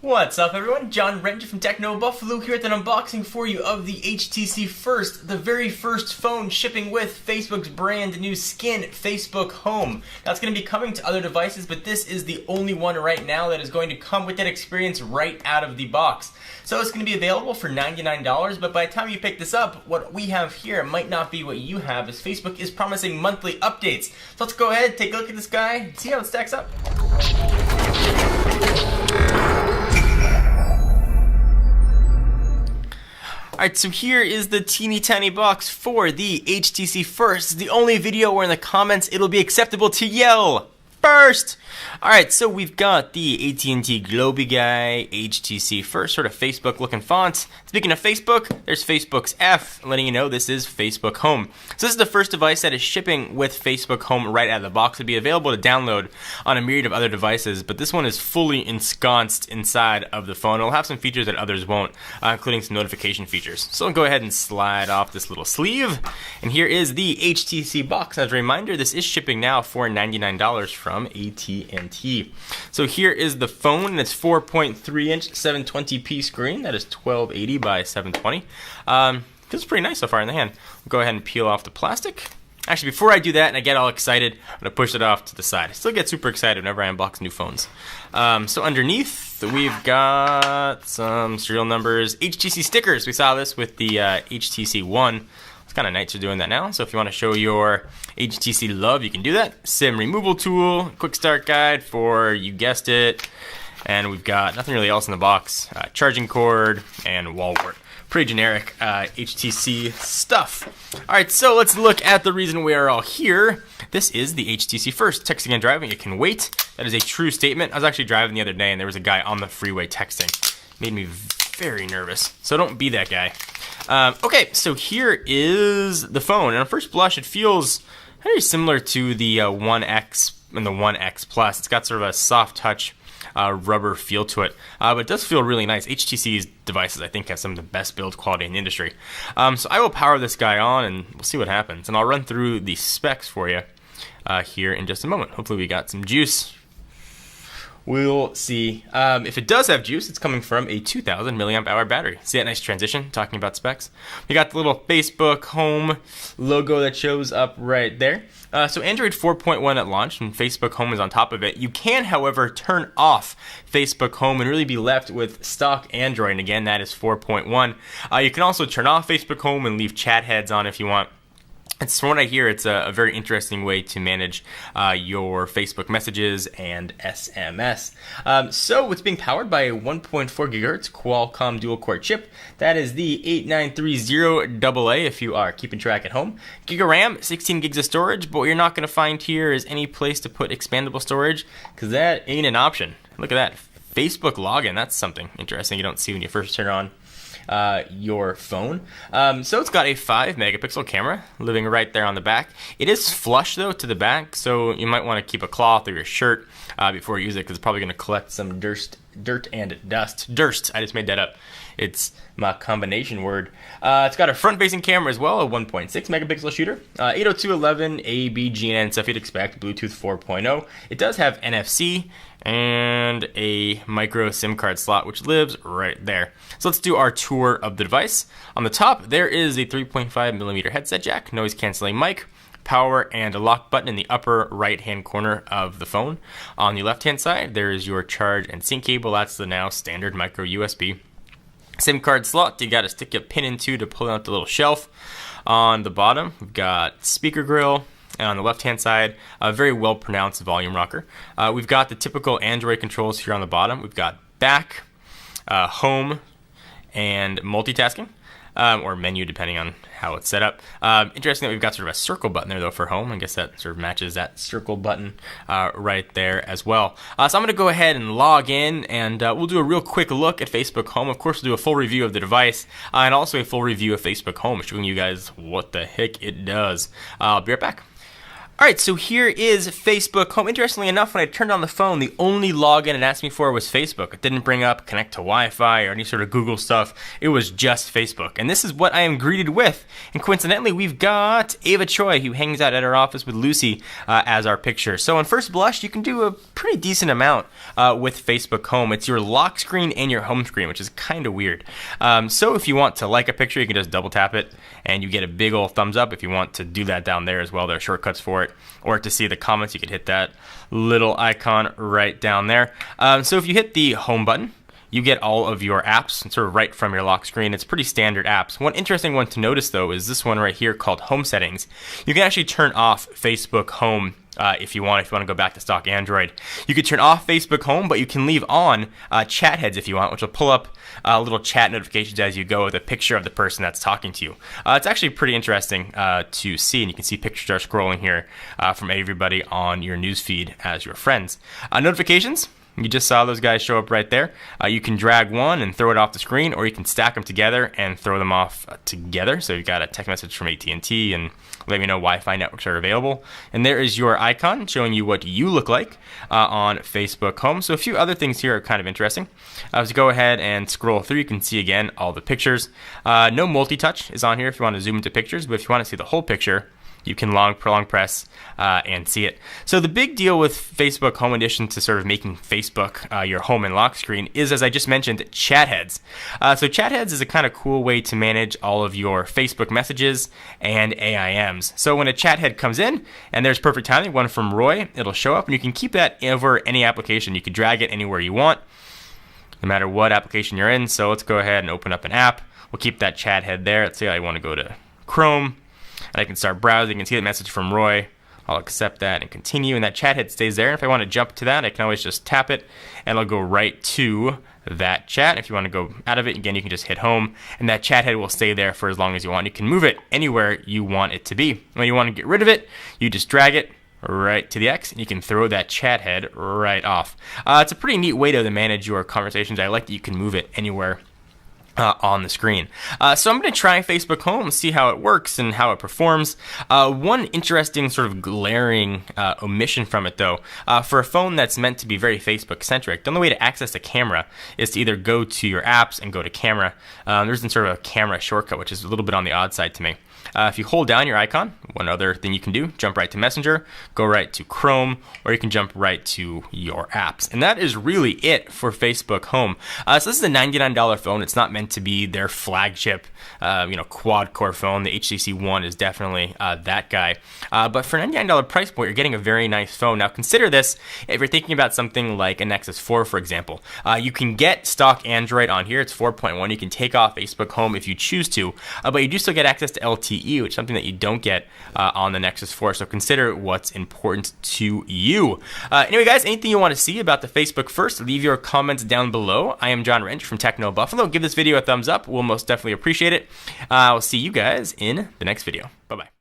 What's up, everyone? John Renton from Techno Buffalo here with an unboxing for you of the HTC First, the very first phone shipping with Facebook's brand new skin, Facebook Home. Now, it's going to be coming to other devices, but this is the only one right now that is going to come with that experience right out of the box. So it's going to be available for $99, but by the time you pick this up, what we have here might not be what you have, as Facebook is promising monthly updates. So let's go ahead, take a look at this guy, and see how it stacks up. Alright, so here is the teeny tiny box for the HTC First. It's the only video where in the comments it'll be acceptable to yell first. Alright, so we've got the AT&T Globy guy, HTC First, sort of Facebook looking font. Speaking of Facebook, there's Facebook's F, letting you know this is Facebook Home. So this is the first device that is shipping with Facebook Home right out of the box. It'll be available to download on a myriad of other devices, but this one is fully ensconced inside of the phone. It'll have some features that others won't, including some notification features. So I'll go ahead and slide off this little sleeve, and here is the HTC box. As a reminder, this is shipping now for $99 from AT&T. So here is the phone, and it's 4.3-inch 720p screen. That is 1280 by 720. Feels pretty nice so far in the hand. We'll go ahead and peel off the plastic. Actually, before I do that and I get all excited, I'm going to push it off to the side. I still get super excited whenever I unbox new phones. So underneath, we've got some serial numbers, HTC stickers. We saw this with the HTC One. It's kind of nice you're doing that now. So if you want to show your HTC love, you can do that. SIM removal tool, quick start guide for, you guessed it. And we've got nothing really else in the box. Charging cord and wall wart. Pretty generic HTC stuff. Alright, so let's look at the reason we are all here. This is the HTC First. Texting and driving, it can wait. That is a true statement. I was actually driving the other day and there was a guy on the freeway texting. Made me very nervous. So don't be that guy. Okay, so here is the phone. And on first blush, it feels very similar to the One X and the One X Plus. It's got sort of a soft touch rubber feel to it, but it does feel really nice. HTC's devices, I think, have some of the best build quality in the industry. So I will power this guy on and we'll see what happens. And I'll run through the specs for you here in just a moment. Hopefully we got some juice. We'll see. If it does have juice, it's coming from a 2000 milliamp hour battery. See that nice transition, talking about specs? We got the little Facebook Home logo that shows up right there. So Android 4.1 at launch, and Facebook Home is on top of it. You can, however, turn off Facebook Home and really be left with stock Android, and again, that is 4.1. You can also turn off Facebook Home and leave chat heads on if you want. It's, from what I hear, it's a very interesting way to manage your Facebook messages and SMS. So it's being powered by a 1.4 gigahertz Qualcomm dual-core chip. That is the 8930AA if you are keeping track at home. Giga RAM, 16 gigs of storage, but what you're not going to find here is any place to put expandable storage, because that ain't an option. Look at that. Facebook login, that's something interesting you don't see when you first turn on your phone. So it's got a 5 megapixel camera living right there on the back. It is flush though to the back, so you might want to keep a cloth or your shirt before you use it, because it's probably going to collect some dirt and dust. Durst, I just made that up. It's my combination word. It's got a front-facing camera as well, a 1.6 megapixel shooter, 802.11 AB GNN stuff you'd expect, Bluetooth 4.0. It does have NFC and a micro SIM card slot, which lives right there. So let's do our tour of the device. On the top, there is a 3.5 millimeter headset jack, noise canceling mic, power and a lock button in the upper right hand corner of the phone. On the left hand side, there is your charge and sync cable. That's the now standard micro USB. SIM card slot, you got to stick a pin into to pull out the little shelf. On the bottom, we've got speaker grill. And on the left-hand side, a very well-pronounced volume rocker. We've got the typical Android controls here on the bottom. We've got back, home, and multitasking, or menu depending on how it's set up. Interesting that we've got sort of a circle button there though for home. I guess that sort of matches that circle button right there as well. So I'm going to go ahead and log in, and we'll do a real quick look at Facebook Home. Of course, we'll do a full review of the device and also a full review of Facebook Home, showing you guys what the heck it does. I'll be right back. Alright, so here is Facebook Home. Interestingly enough, when I turned on the phone, the only login it asked me for was Facebook. It didn't bring up connect to Wi-Fi or any sort of Google stuff. It was just Facebook. And this is what I am greeted with. And coincidentally, we've got Ava Choi, who hangs out at our office with Lucy as our picture. So on first blush, you can do a pretty decent amount with Facebook Home. It's your lock screen and your home screen, which is kind of weird. So if you want to like a picture, you can just double tap it and you get a big old thumbs up. If you want to do that down there as well, there are shortcuts for it. Or to see the comments, you could hit that little icon right down there. So if you hit the home button, you get all of your apps sort of right from your lock screen. It's pretty standard apps. One interesting one to notice, though, is this one right here called Home Settings. You can actually turn off Facebook Home if you want to go back to stock Android. You could turn off Facebook Home, but you can leave on chat heads if you want, which will pull up little chat notifications as you go with a picture of the person that's talking to you. It's actually pretty interesting to see, and you can see pictures are scrolling here from everybody on your newsfeed as your friends. Notifications. You just saw those guys show up right there. You can drag one and throw it off the screen, or you can stack them together and throw them off together. So you've got a text message from AT&T and let me know Wi-Fi networks are available. And there is your icon showing you what you look like on Facebook Home. So a few other things here are kind of interesting. As you go ahead and scroll through, you can see again all the pictures. No multi-touch is on here if you want to zoom into pictures, but if you want to see the whole picture, you can long press and see it. So the big deal with Facebook Home, in addition to sort of making Facebook your home and lock screen, is, as I just mentioned, chat heads. So chat heads is a kind of cool way to manage all of your Facebook messages and AIMs. So when a chat head comes in, and there's perfect timing, one from Roy, it'll show up, and you can keep that over any application. You can drag it anywhere you want, no matter what application you're in. So let's go ahead and open up an app. We'll keep that chat head there. Let's say I want to go to Chrome. And I can start browsing and see the message from Roy. I'll accept that and continue, and that chat head stays there. And if I want to jump to that, I can always just tap it, and it'll go right to that chat. If you want to go out of it, again, you can just hit home, and that chat head will stay there for as long as you want. You can move it anywhere you want it to be. When you want to get rid of it, you just drag it right to the X, and you can throw that chat head right off. It's a pretty neat way to manage your conversations. I like that you can move it anywhere on the screen. So I'm going to try Facebook Home, see how it works and how it performs. One interesting sort of glaring omission from it, though, for a phone that's meant to be very Facebook centric, the only way to access the camera is to either go to your apps and go to camera. There isn't sort of a camera shortcut, which is a little bit on the odd side to me. If you hold down your icon, one other thing you can do, jump right to Messenger, go right to Chrome, or you can jump right to your apps. And that is really it for Facebook Home. So this is a $99 phone. It's not meant to be their flagship, quad-core phone. The HTC One is definitely that guy. But for a $99 price point, you're getting a very nice phone. Now consider this, if you're thinking about something like a Nexus 4, for example. You can get stock Android on here. It's 4.1. You can take off Facebook Home if you choose to, but you do still get access to LTE, which is something that you don't get on the Nexus 4. So consider what's important to you. Anyway, guys, anything you want to see about the Facebook First, leave your comments down below. I am John Wrench from Techno Buffalo. Give this video a thumbs up. We'll most definitely appreciate it. I'll see you guys in the next video. Bye-bye.